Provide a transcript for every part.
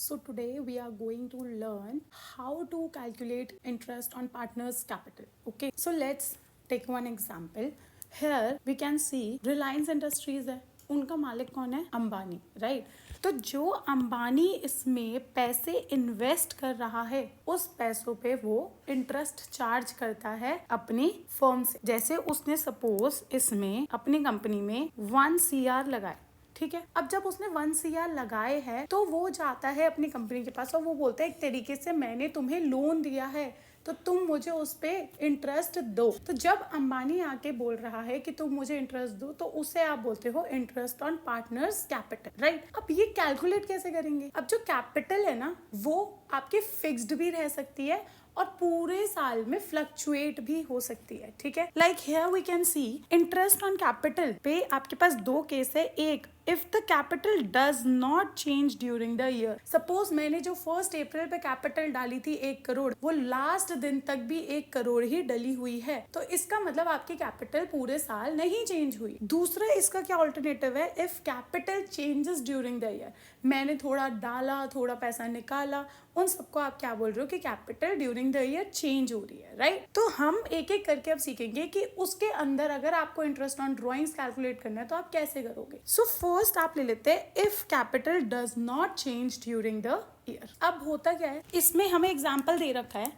So today we are going to learn how to calculate interest on partners capital. Okay, so let's take one example. Here we can see Reliance Industries है, उनका मालिक कौन है? Ambani, right? तो जो अंबानी इसमें पैसे इन्वेस्ट कर रहा है उस पैसों पे वो इंटरेस्ट चार्ज करता है अपनी फर्म से। जैसे उसने सपोज इसमें अपनी कंपनी में 1 CR लगाए, ठीक है। अब जब उसने 1 CR लगाए हैं तो वो जाता है अपनी कंपनी के पास और वो बोलता है एक तरीके से मैंने तुम्हें लोन दिया है तो तुम मुझे उस पे इंटरेस्ट दो। तो जब अंबानी आके बोल रहा है कि तुम मुझे इंटरेस्ट दो तो उसे आप बोलते हो interest on partners capital, right? अब ये कैलकुलेट कैसे करेंगे? अब जो कैपिटल है ना वो आपकी फिक्स्ड भी रह सकती है और पूरे साल में फ्लक्चुएट भी हो सकती है, ठीक है। Like here we can see interest on capital पे आपके पास दो केस है। एक, if the capital does not change during the year. Suppose मैंने जो 1 अप्रैल पे कैपिटल डाली थी 1 करोड़, वो लास्ट दिन तक भी 1 करोड़ ही डली हुई है, तो इसका मतलब आपकी कैपिटल पूरे साल नहीं चेंज हुई। दूसरा इसका क्या ऑल्टरनेटिव है? If capital changes during the year, मैंने थोड़ा डाला, थोड़ा पैसा निकाला, उन सबको आप क्या बोल रहे हो कि capital during the year change हो रही है, राइट? तो हम एक एक करके अब सीखेंगे कि उसके अंदर अगर आपको इंटरेस्ट ऑन ड्रॉइंग्स कैलकुलेट करना है तो आप कैसे करोगे। सो फर्स्ट आप ले लेते हैं if capital does not change during the year. अब होता क्या है, इसमें हमें एग्जाम्पल दे रखा है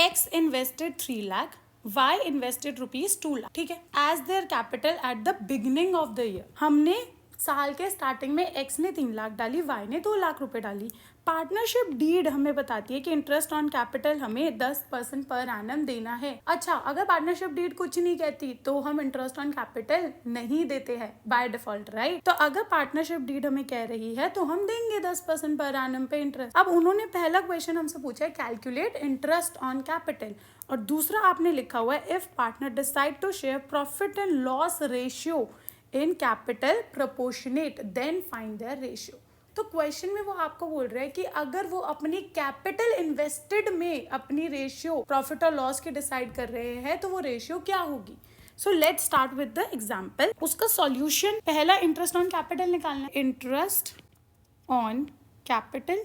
X invested 3 lakh, Y invested ₹2 lakh, ठीक है, as their capital at the beginning of the year. हमने साल के स्टार्टिंग में X ने 3 लाख डाली, Y ने 2 लाख रुपए डाली। पार्टनरशिप डीड हमें बताती है कि इंटरेस्ट ऑन कैपिटल हमें 10% पर एनम देना है। अच्छा, अगर पार्टनरशिप डीड कुछ नहीं कहती तो हम इंटरेस्ट ऑन कैपिटल नहीं देते हैं बाय डिफॉल्ट, राइट? तो अगर पार्टनरशिप डीड हमें कह रही है तो हम देंगे 10% पर एनम पे इंटरेस्ट। अब उन्होंने पहला क्वेश्चन हमसे पूछा है कैलकुलेट इंटरेस्ट ऑन कैपिटल, और दूसरा आपने लिखा हुआ है if partner decide to share profit and loss ratio in capital proportionate then find their ratio. तो क्वेश्चन में वो आपको बोल रहे हैं कि अगर वो अपनी कैपिटल इन्वेस्टेड में अपनी रेशियो प्रॉफिट और लॉस की डिसाइड कर रहे हैं तो वो रेशियो क्या होगी। So let's start with the example. उसका सॉल्यूशन, पहला इंटरेस्ट ऑन कैपिटल निकालना है। इंटरेस्ट ऑन कैपिटल,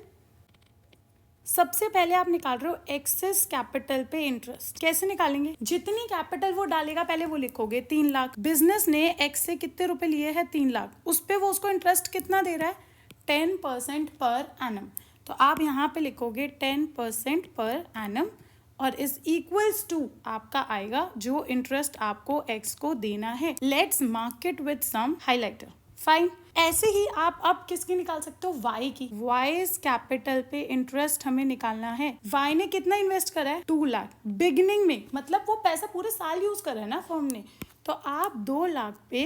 सबसे पहले आप निकाल रहे हो एक्सेस कैपिटल पे इंटरेस्ट। कैसे निकालेंगे? जितनी कैपिटल वो डालेगा पहले वो लिखोगे 3 लाख। बिजनेस ने एक्स से कितने रुपए लिए हैं? 3 लाख। उस पे वो उसको इंटरेस्ट कितना दे रहा है? 10% पर एनम। तो आप यहाँ पे लिखोगे 10% पर एनम और इज इक्वल्स टू आपका आएगा जो इंटरेस्ट आपको एक्स को देना है। Let's mark it with some highlighter. Fine. ऐसे ही आप अब किसकी निकाल सकते हो? वाई की। वाइज कैपिटल पे इंटरेस्ट हमें निकालना है। वाई ने कितना इन्वेस्ट करा है? 2 लाख बिगिनिंग में, मतलब वो पैसा पूरे साल यूज करा है ना फर्म ने। तो आप 2 लाख पे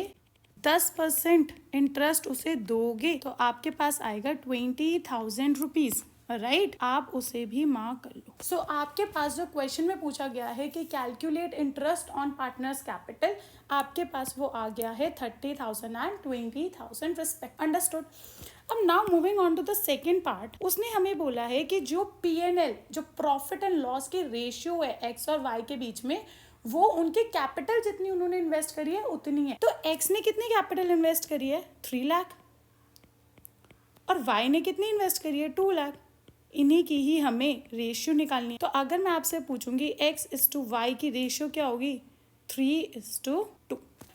10% इंटरेस्ट उसे दोगे तो आपके पास आएगा 20,000 रुपीज, राइट? आप उसे भी मार्क कर लो। सो आपके पास जो क्वेश्चन में पूछा गया है कि calculate interest on partners capital, आपके पास वो आ गया है 30,000 एंड 20,000 रिस्पेक्ट। अंडरस्टूड? अब now moving on to the second part, उसने हमें बोला है कि जो P&L, जो प्रॉफिट एंड लॉस की रेशियो है एक्स और वाई के बीच में, वो उनके कैपिटल जितनी उन्होंने इन्वेस्ट करी है उतनी है। तो एक्स ने कितनी कैपिटल इन्वेस्ट करी है? 3 लाख। और वाई ने कितनी इन्वेस्ट करी है? 2 लाख। इन्हीं की ही हमें रेशियो निकालनी है। तो अगर मैं आपसे पूछूंगी x/y की रेशियो क्या होगी? 3:2,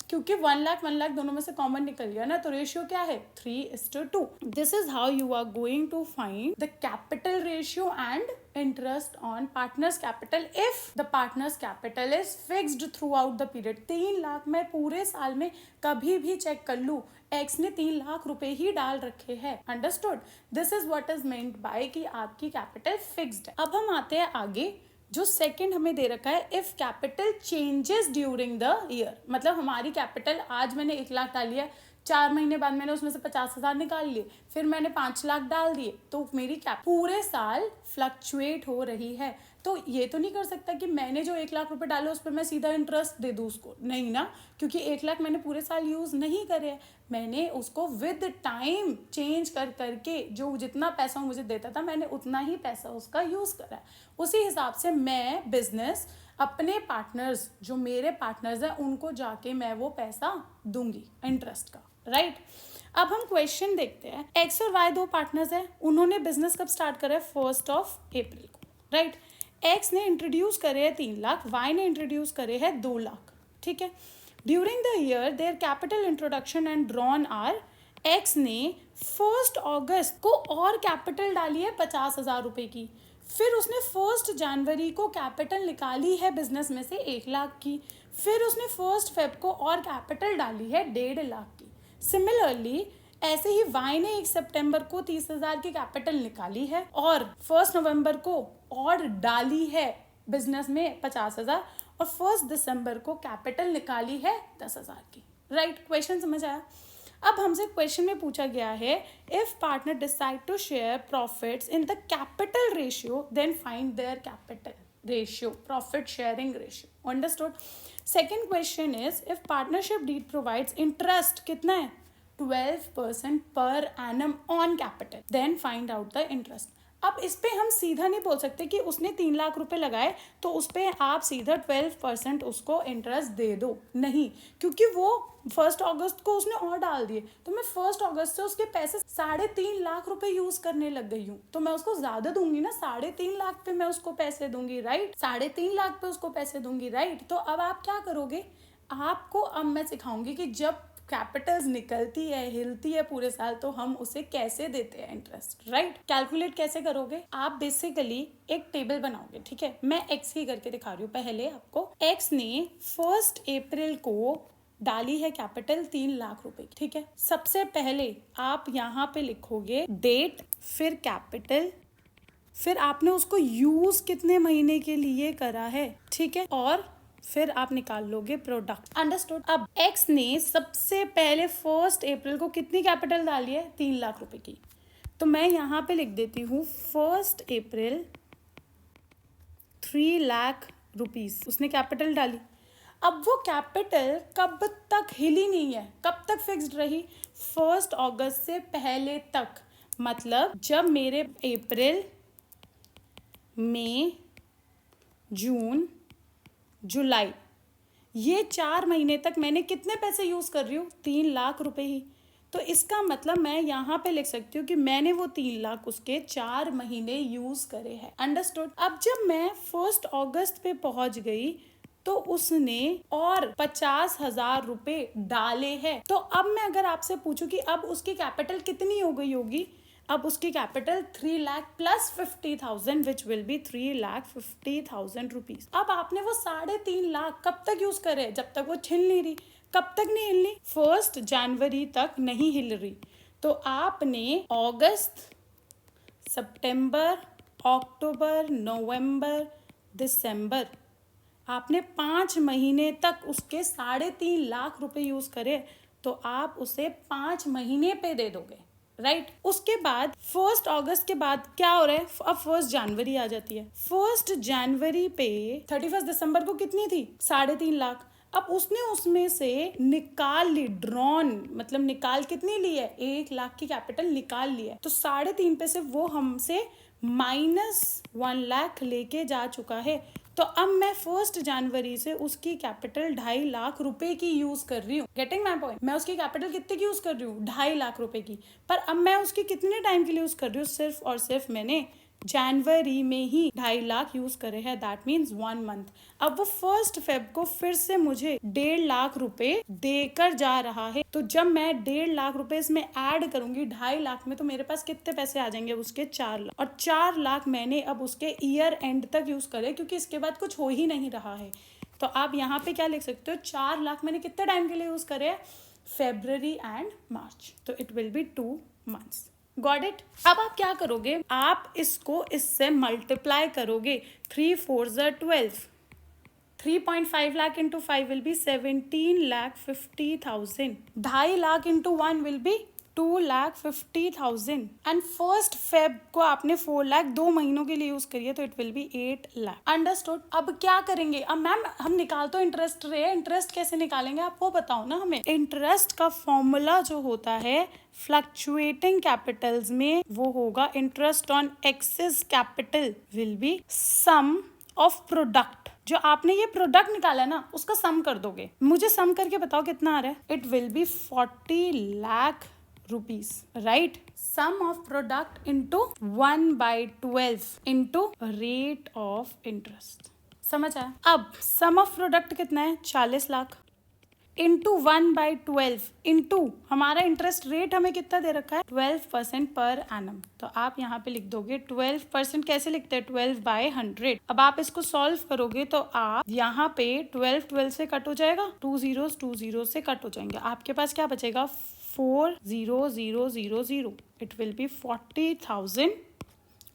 क्योंकि 1 लाख दोनों में से कॉमन निकल गया ना, तो रेशियो क्या है? 3:2। This is how you are going to find the capital ratio and interest on partners capital if the partners capital is fixed throughout the period. 3 lakh मैं पूरे साल में कभी भी चेक कर लूं, एक्स ने 3 लाख रुपए ही डाल रखे हैं। Understood? This is what is meant by कि आपकी कैपिटल फिक्स्ड है। अब हम आते हैं आगे, जो सेकंड हमें दे रखा है if capital changes during the year. मतलब हमारी कैपिटल आज मैंने 1 लाख डाली है, 4 महीने बाद मैंने उसमें से 50,000 निकाल लिए, फिर मैंने 5 लाख डाल दिए, तो मेरी कैपिटल पूरे साल फ्लक्चुएट हो रही है। तो ये तो नहीं कर सकता कि मैंने जो 1 लाख रुपए डाले उस पर मैं सीधा इंटरेस्ट दे दूँ उसको, नहीं ना, क्योंकि 1 लाख मैंने पूरे साल यूज नहीं करे, मैंने उसको विद टाइम चेंज कर करके जो जितना पैसा मुझे देता था मैंने उतना ही पैसा उसका यूज करा है। उसी हिसाब से मैं बिजनेस अपने पार्टनर्स, जो मेरे पार्टनर्स हैं, उनको जाके मैं वो पैसा दूंगी इंटरेस्ट का, राइट? अब हम क्वेश्चन देखते हैं। एक्स और वाई दो पार्टनर्स हैं, उन्होंने बिजनेस कब स्टार्ट करा है? 1 अप्रैल को, राइट। एक्स ने इंट्रोड्यूस करे है 3 लाख, वाई ने इंट्रोड्यूस करे है 2 लाख, ठीक है। During the year their capital introduction and drawn are, X ने 1 अगस्त को और कैपिटल डाली है 50,000 रुपए की, फिर उसने 1 जनवरी को कैपिटल निकाली है बिजनेस में से 1 लाख की, फिर उसने 1 फेब को और कैपिटल डाली है 1.5 लाख की। सिमिलरली ऐसे ही वाई ने 1 सितंबर को 30,000 की कैपिटल निकाली है और 1 नवंबर को और डाली है बिजनेस में 50,000 और 1 दिसंबर को कैपिटल निकाली है 10,000 की, राइट। क्वेश्चन समझ आया? अब हमसे क्वेश्चन में पूछा गया है, if partner decide to share profits in the capital ratio then find their capital ratio, profit sharing ratio. Understood? Second question is, if partnership deed provides interest कितना है? 12% per annum on capital, then find out the interest. अब इस पे हम सीधा नहीं बोल सकते कि उसने 3 लाख रुपए लगाए तो उस पे आप सीधा 12% उसको इंटरेस्ट दे दो, नहीं, क्योंकि वो 1 अगस्त को उसने और डाल दिए, तो मैं 1 अगस्त से उसके पैसे 3.5 लाख रुपए यूज करने लग गई हूँ, तो मैं उसको ज्यादा दूंगी ना, 3.5 लाख पे मैं उसको पैसे दूंगी, राइट। 3.5 लाख पे उसको पैसे दूंगी, राइट। तो अब आप क्या करोगे? आपको अब मैं सिखाऊंगी कि जब कैपिटल्स निकलती है, हिलती है पूरे साल, तो हम उसे कैसे देते हैं इंटरेस्ट, राइट। कैलकुलेट कैसे करोगे? आप बेसिकली एक टेबल बनाओगे, ठीक है। मैं एक्स ही करके दिखा रही हूँ पहले आपको। एक्स ने 1 अप्रैल को डाली है कैपिटल 3 लाख रुपए, ठीक है। सबसे पहले आप यहाँ पे लिखोगे डेट, फिर कैपिटल, फिर आपने उसको यूज कितने महीने के लिए करा है, ठीक है, और फिर आप निकाल लोगे प्रोडक्ट। अंडरस्टूड? अब एक्स ने सबसे पहले 1 अप्रैल को कितनी कैपिटल डाली है? 3 लाख रुपए की, तो मैं यहाँ पे लिख देती हूँ 1 अप्रैल 3 लाख रुपीज उसने कैपिटल डाली। अब वो कैपिटल कब तक हिली नहीं है, कब तक फिक्स्ड रही? 1 अगस्त से पहले तक, मतलब जब मेरे अप्रैल, मई, जून, जुलाई, ये 4 महीने तक मैंने कितने पैसे यूज कर रही हूँ? 3 लाख रुपए ही। तो इसका मतलब मैं यहाँ पे लिख सकती हूँ कि मैंने वो 3 लाख उसके 4 महीने यूज करे हैं। अंडरस्टूड? अब जब मैं 1 अगस्त पे पहुंच गई तो उसने और 50,000 रुपए डाले हैं। तो अब मैं अगर आपसे पूछूं कि अब उसकी कैपिटल कितनी हो गई होगी, अब उसकी capital 3 lakh plus 50,000 which will be 3,50,000 rupees. अब आपने वो 3.5 लाख कब तक यूज करे? जब तक वो छिल नहीं रही। कब तक नहीं हिलनी? 1 जनवरी तक नहीं हिल रही। तो आपने अगस्त, सितंबर, अक्टूबर, नवंबर, दिसंबर, आपने 5 महीने तक उसके 3.5 लाख रुपए यूज करे, तो आप उसे 5 महीने पे दे दोगे, राइट। उसके बाद 1 अगस्त के बाद क्या हो रहा है? अब 1 जनवरी आ जाती है। 1 जनवरी पे 31 दिसंबर को कितनी थी? 3.5 लाख। अब उसने उसमें से निकाल ली, ड्रॉन मतलब निकाल कितनी ली है? 1 लाख की कैपिटल निकाल ली है। तो 3.5 पे से वो हमसे -1 लाख लेके जा चुका है। तो अब मैं 1 जनवरी से उसकी कैपिटल 2.5 लाख रुपए की यूज कर रही हूँ। Getting my point? मैं उसकी कैपिटल कितने की यूज कर रही हूँ? 2.5 लाख रुपए की। पर अब मैं उसकी कितने टाइम के लिए यूज कर रही हूँ? सिर्फ और सिर्फ मैंने जनवरी में ही 2.5 लाख यूज करे हैं, दैट मीन्स 1 मंथ। अब वो 1 फेब को फिर से मुझे 1.5 लाख रुपए देकर जा रहा है। तो जब मैं 1.5 लाख रुपए इसमें ऐड करूंगी 2.5 लाख में, तो मेरे पास कितने पैसे आ जाएंगे? उसके 4 लाख। और 4 लाख मैंने अब उसके ईयर एंड तक यूज करे, क्योंकि इसके बाद कुछ हो ही नहीं रहा है। तो आप यहाँ पे क्या लिख सकते हो? 4 लाख मैंने कितने टाइम के लिए यूज करे? फेब्रुअरी एंड मार्च। तो it will be 2 months. Got it? अब आप क्या करोगे? आप इसको इससे मल्टीप्लाई करोगे। 3 4 12, 3.5 lakh into 5 will be 17,50,000। 2.5 lakh into 1 will be 2,50,000 and 1 Feb को आपने 4 लाख 2 महीनों के लिए यूज करिए, तो it will be 8 lakh. Understood? अब क्या करेंगे? अब मैम हम निकाल तो इंटरेस्ट रहे हैं, इंटरेस्ट कैसे निकालेंगे आप वो बताओ ना हमें। इंटरेस्ट का फॉर्मूला जो होता है फ्लक्चुएटिंग कैपिटल्स में, वो होगा interest on excess capital will be sum of product. जो आपने ये प्रोडक्ट निकाला ना, उसका सम कर दोगे। मुझे सम करके बताओ कितना आ रहा है? It will be 40 lakh rupees, right? Sum of product into 1/12 into rate of interest. समझ आया? अब सम ऑफ प्रोडक्ट कितना है? 40 लाख इंटू 1/12 इंटू हमारा इंटरेस्ट रेट हमें कितना दे रखा है? 12% पर एनम। तो आप यहाँ पे लिख दोगे 12%। कैसे लिखते हैं? 12/100। अब आप इसको सॉल्व करोगे तो आप यहाँ पे 12 से कट हो जाएगा, 2 zeros से कट हो जाएंगे। आपके पास क्या बचेगा? 40000। It will be 40,000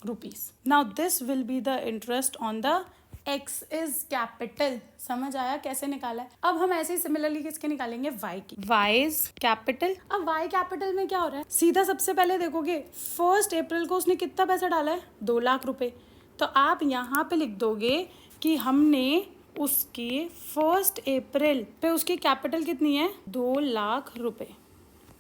rupees. Now this will be the interest on the X is capital. समझ आया कैसे निकाला है? अब हम ऐसे ही सिमिलरली किसके निकालेंगे? Y की। Y is capital. अब Y capital में क्या हो रहा है? सीधा सबसे पहले देखोगे 1 अप्रैल को उसने कितना पैसा डाला है? 2 लाख रुपए। तो आप यहाँ पे लिख दोगे कि हमने उसके 1 अप्रैल पे उसकी कैपिटल कितनी है? 2 लाख रुपए,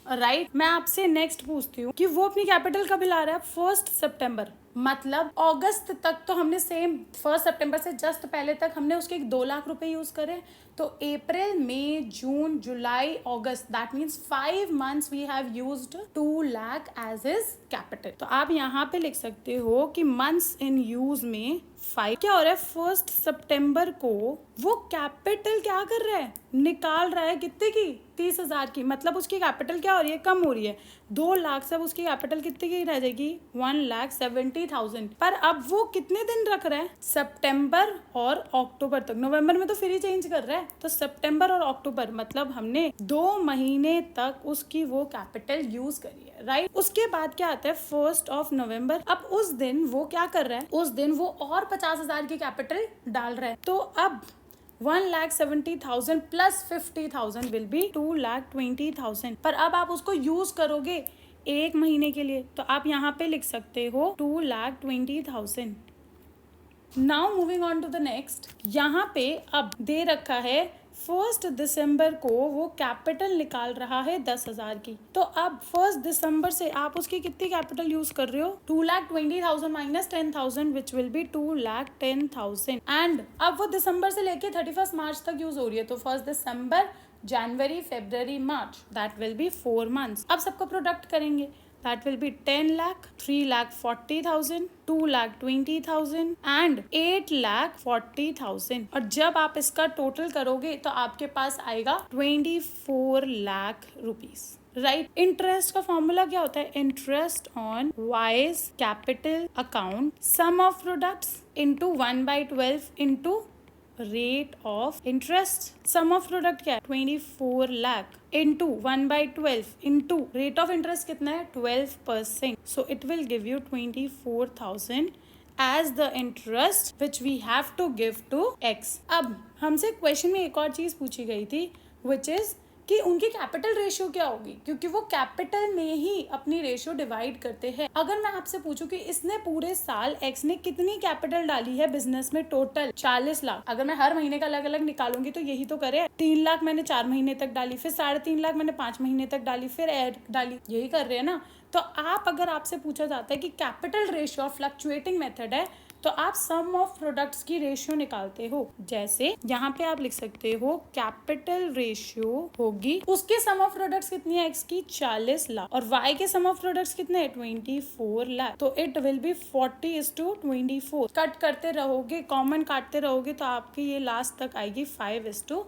राइट। मैं आपसे नेक्स्ट पूछती हूँ कि वो अपनी कैपिटल कब ला रहा है? 1 सितंबर। मतलब अगस्त तक तो हमने सेम 1 सितंबर से जस्ट पहले तक हमने उसके 2 लाख रुपए यूज करे। तो अप्रैल, मई, जून, जुलाई, अगस्त, that means 5 months we have used 2 lakh as is capital. तो आप यहाँ पे लिख सकते हो कि मंथ्स इन यूज में 5। क्या हो रहा है? 1 सितंबर को वो कैपिटल क्या कर रहा है? निकाल रहा है। कितने की? 30,000 की। मतलब उसकी कैपिटल क्या हो रही है? कम हो रही है। 2 लाख से उसकी कैपिटल कितने की रह जाएगी? 1,70,000। पर अब वो कितने दिन रख रहा है? सितंबर और अक्टूबर तक। नवंबर में तो फिर ही चेंज कर रहा है। तो सितंबर और अक्टूबर मतलब हमने 2 महीने तक उसकी वो कैपिटल यूज करी है, राइट। उसके बाद क्या आता है? 1 नवंबर। अब उस दिन वो क्या कर रहा है? उस दिन वो और 50,000 की कैपिटल डाल रहा है। तो अब 1,70,000 प्लस 50,000 विल बी 2,20,000। पर अब आप उसको यूज करोगे 1 महीने के लिए, तो आप यहाँ पे लिख सकते हो 2,20,000। Now moving on to the next. यहाँ पे अब दे रखा है 1 दिसंबर को वो कैपिटल निकाल रहा है 10,000 की। तो अब 1 दिसंबर से आप उसकी कितनी कैपिटल यूज कर रहे हो? 2,20,000 minus 10,000 which will be 2,10,000। And अब वो दिसंबर से लेके 31 मार्च तक यूज हो रही है। तो 1 दिसंबर, जनवरी, फरवरी, मार्च, दैट विल बी 4 months। अब सबको प्रोडक्ट करेंगे। That will be 10 lakh, 3,40,000, 2,20,000 and 8,40,000। और जब आप इसका टोटल करोगे तो आपके पास आएगा 24 लाख रुपीज, राइट। इंटरेस्ट का फॉर्मूला क्या होता है? Interest on wise capital account, sum of products into 1/12 into rate of interest. Sum of product क्या है? 24 lakh into 1/12 into rate of interest कितना है? 12%। So it will give you 24,000 as the interest which we have to give to X. अब हमसे question में एक और चीज पूछी गई थी विच इज कि उनकी कैपिटल रेशियो क्या होगी, क्योंकि वो कैपिटल में ही अपनी रेशियो डिवाइड करते हैं। अगर मैं आपसे पूछूं कि इसने पूरे साल एक्स ने कितनी कैपिटल डाली है बिजनेस में? टोटल 40 लाख। अगर मैं हर महीने का अलग अलग निकालूंगी तो यही तो करे। 3 लाख मैंने 4 महीने तक डाली, फिर 3.5 लाख मैंने 5 महीने तक डाली, फिर ऐड डाली, यही कर रहे हैं ना। तो आप अगर आपसे पूछा जाता है कि कैपिटल रेशियो फ्लक्चुएटिंग मेथड है, तो आप सम ऑफ प्रोडक्ट्स की रेशियो निकालते हो। जैसे यहाँ पे आप लिख सकते हो कैपिटल रेशियो होगी, उसके सम ऑफ प्रोडक्ट्स कितनी है? एक्स की 40 लाख और वाई के सम ऑफ प्रोडक्ट्स कितने हैं? 24 लाख। तो इट विल बी 40:24। कट करते रहोगे, कॉमन काटते रहोगे तो आपकी ये लास्ट तक आएगी 5:3।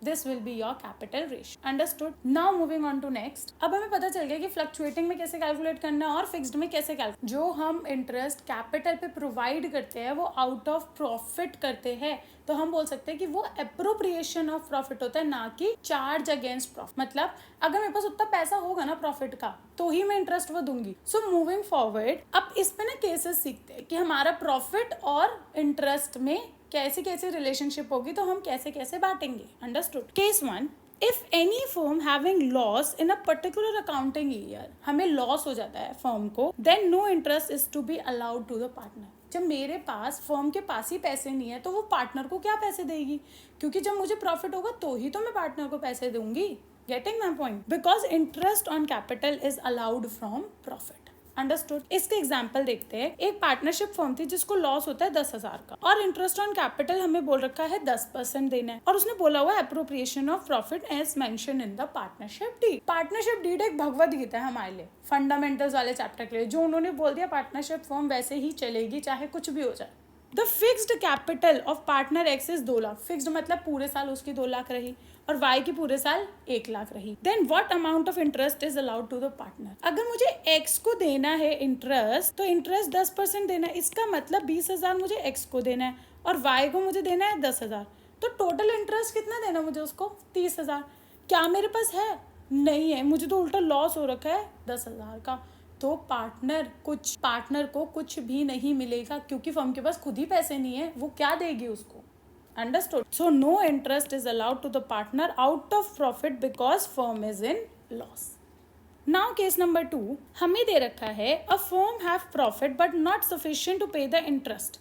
This will be your capital ratio. Understood? Now moving on to next. अब हमें पता चल गया कि फ्लक्चुएटिंग में कैसे कैलकुलेट करना है और फिक्स्ड में कैसे कैलकुलेट। जो हम इंटरेस्ट कैपिटल पे प्रोवाइड करते हैं वो आउट ऑफ प्रॉफिट करते हैं, तो हम बोल सकते हैं कि वो एप्रोप्रिएशन ऑफ प्रॉफिट होता है, ना कि चार्ज अगेंस्ट प्रॉफिट। मतलब अगर मेरे पास उतना पैसा होगा ना प्रॉफिट का, तो ही मैं इंटरेस्ट वो दूंगी। सो मूविंग फॉरवर्ड, अब इसमें ना केसेस सीखते हैं कि हमारा प्रॉफिट और इंटरेस्ट में कैसे कैसे रिलेशनशिप होगी, तो हम कैसे कैसे बांटेंगे। Understood? Case 1, if any firm having loss in a particular accounting year, हमें लॉस हो जाता है फर्म को, then no interest is to be allowed to the partner. जब मेरे पास फर्म के पास ही पैसे नहीं है तो वो पार्टनर को क्या पैसे देगी? क्योंकि जब मुझे प्रॉफिट होगा तो ही तो मैं पार्टनर को पैसे दूंगी। Getting my point? Because interest on capital is allowed from profit. Understood. इसके एग्जांपल देखते हैं। एक पार्टनरशिप फर्म थी जिसको लॉस होता है 10,000 का और इंटरेस्ट ऑन कैपिटल हमें बोल रखा है 10% देना है और उसने बोला हुआ appropriation of profit as mention in the partnership deed. Partnership deed एक भगवद गीता है हमारे लिए, फंडामेंटल्स वाले चैप्टर के लिए, जो उन्होंने बोल दिया पार्टनरशिप फर्म वैसे ही चलेगी चाहे कुछ भी हो जाए। The fixed capital of partner x is 2 lakh. Fixed मतलब पूरे साल उसकी 2 लाख रही और वाई की पूरे साल 1 लाख रही। Then what amount of interest is allowed to the partner. अगर मुझे एक्स को देना है इंटरेस्ट तो इंटरेस्ट 10% देना है। इसका मतलब 20,000 मुझे एक्स को देना है और वाई को मुझे देना है 10,000। तो टोटल इंटरेस्ट कितना देना मुझे उसको? 30,000। क्या मेरे पास है? नहीं है, मुझे तो उल्टा लॉस हो रखा है 10,000 का। तो पार्टनर को कुछ भी नहीं मिलेगा क्योंकि फर्म के पास खुद ही पैसे नहीं है, वो क्या देगी उसको? Understood. So no interest is allowed to the partner out of profit because firm is in loss. Now case number 2 हमें दे रखा है a firm have profit but not sufficient to pay the interest.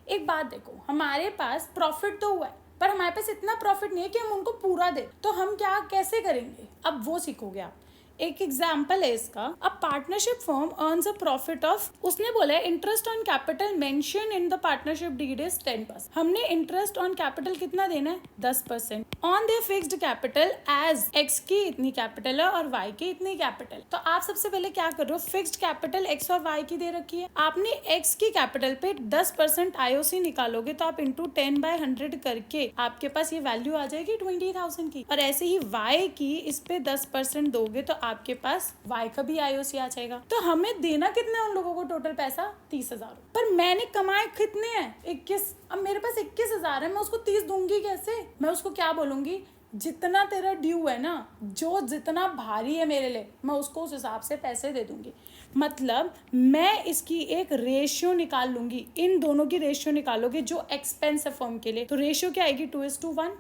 एक बात देखो, हमारे पास profit तो हुआ है पर हमारे पास इतना प्रॉफिट नहीं है कि हम उनको पूरा दे, तो हम क्या कैसे करेंगे? अब वो सीखोगे आप। एक एग्जाम्पल है इसका। A partnership firm earns a profit of, उसने बोला है interest on capital mention in the partnership deed is 10%। हमने इंटरेस्ट ऑन कैपिटल कितना देना है? 10% on their fixed capital as X की इतनी कैपिटल है और वाई की इतनी कैपिटल। तो आप सबसे पहले क्या कर रहे हो? फिक्स्ड कैपिटल एक्स और वाई की दे रखी है, आपने एक्स की कैपिटल पे 10% आईओसी निकालोगे तो आप इंटू 10/100 करके आपके पास ये वैल्यू आ जाएगी 20,000 की। और ऐसे ही वाई की इस पे 10% दोगे तो आपके पास y का भी आईओसी आ जाएगा। तो हमें देना कितना है उन लोगों को? टोटल पैसा 30,000। पर मैंने कमाए कितने हैं? 21। अब मेरे पास 21,000 है, मैं उसको 30 दूंगी कैसे? मैं उसको क्या बोलूंगी? जितना तेरा ड्यू है ना, जो जितना भारी है मेरे लिए, मैं उसको उस हिसाब से पैसे दे दूंगी। मतलब मैं इसकी एक रेशियो निकाल लूंगी, इन दोनों की रेशियो निकालोगे जो एक्सपेंस है फर्म के लिए, तो रेशियो क्या आएगी? 2:1।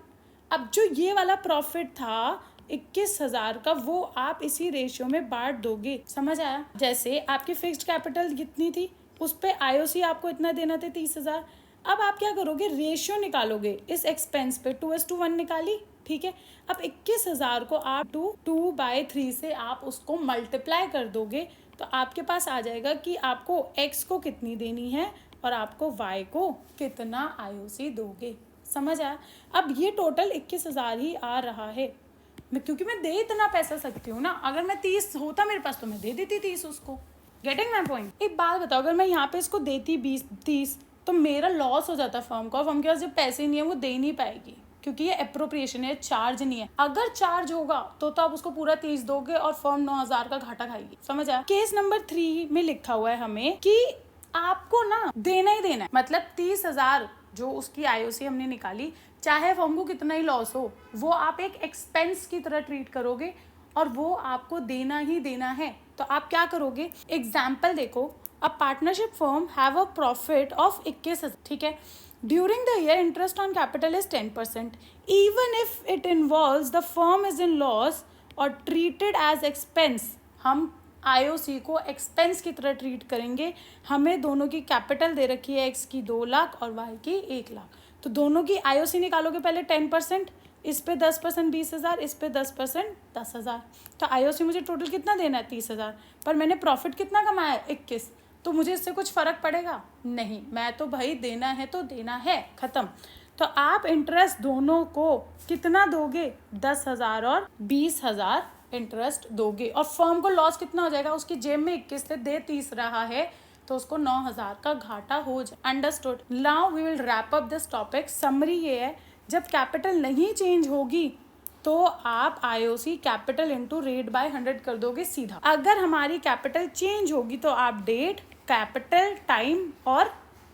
अब जो ये वाला प्रॉफिट था 21,000 का, वो आप इसी रेशियो में बांट दोगे। समझ आया? जैसे आपकी फिक्स्ड कैपिटल कितनी थी, उस पे आईओसी आपको इतना देना था 30,000। अब आप क्या करोगे? रेशियो निकालोगे इस एक्सपेंस पे, 2:1 निकाली, ठीक है। अब 21,000 को आप 2/3 से आप उसको मल्टीप्लाई कर दोगे तो आपके पास आ जाएगा कि आपको एक्स को कितनी देनी है और आपको वाई को कितना आईओसी दोगे। समझ आया? अब ये टोटल 21,000 ही आ रहा है, क्योंकि मैं दे इतना पैसा सकती हूँ ना। अगर मैं 30 होता मेरे पास तो मैं दे देती 30 उसको। Getting my point? एक बात बताओ, अगर मैं यहाँ पे इसको देती 20-30 तो मेरा लॉस हो जाता फर्म को। फर्म के पास जब पैसे नहीं है वो दे नहीं पाएगी क्योंकि ये एप्रोप्रिएशन है, चार्ज नहीं है। अगर चार्ज होगा तो आप उसको पूरा 30 दोगे और फर्म 9,000 का घाटा खाएगी। समझ आया? केस नंबर 3 में लिखा हुआ है हमें कि आपको ना देना ही देना है। मतलब 30,000 जो उसकी आईओसी हमने निकाली, चाहे फर्म को कितना ही लॉस हो, वो आप एक एक्सपेंस की तरह ट्रीट करोगे और वो आपको देना ही देना है। तो आप क्या करोगे? एग्जाम्पल देखो। अ partnership firm have a profit of 21,000, ठीक है। During the year interest on capital is 10%। Even if it involves the firm is in loss और ट्रीटेड एज एक्सपेंस, हम आईओसी को एक्सपेंस की तरह ट्रीट करेंगे। हमें दोनों की कैपिटल दे रखी है, एक्स की 2 लाख और वाई की 1 लाख। तो दोनों की आईओसी निकालोगे पहले 10%, इस पे 10% 20,000, इस पे 10% 10,000। तो आईओसी मुझे टोटल कितना देना है? 30,000। पर मैंने प्रॉफिट कितना कमाया है? 21। तो मुझे इससे कुछ फर्क पड़ेगा? नहीं, मैं तो भाई देना है तो देना है, खत्म। तो आप इंटरेस्ट दोनों को कितना दोगे? 10,000 और 20,000 इंटरेस्ट दोगे। और फर्म को लॉस कितना हो जाएगा? उसकी जेब में 21 से दे 30 रहा है तो उसको 9,000 का घाटा हो जाए। Understood? Now we will wrap up this topic. Summary ये है, जब कैपिटल नहीं चेंज होगी तो आप IOC capital into rate by 100 कर दोगे सीधा। अगर हमारी कैपिटल चेंज होगी तो आप डेट, कैपिटल, टाइम और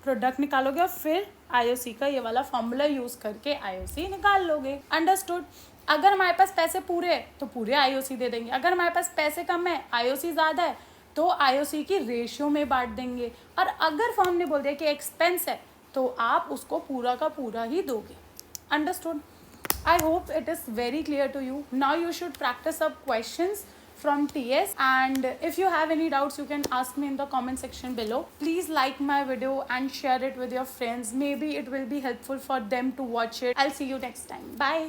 प्रोडक्ट निकालोगे और फिर आईओसी का ये वाला फॉर्मूला यूज करके आईओसी निकाल लोगे। अंडरस्टूड? अगर हमारे पास पैसे पूरे है तो पूरे आईओसी दे देंगे। अगर हमारे पास पैसे कम है, आईओसी ज्यादा है, तो आईओसी की रेशियो में बांट देंगे। और अगर फर्म ने बोल दिया कि एक्सपेंस है तो आप उसको पूरा का पूरा ही दोगे। Understood? I hope it is very clear to you. Now you should practice up questions from TS, and if you have any doubts you can ask me in the comment section below. Please like my video and share it with your friends. Maybe it will be helpful for them to watch it. I'll see you next time. Bye.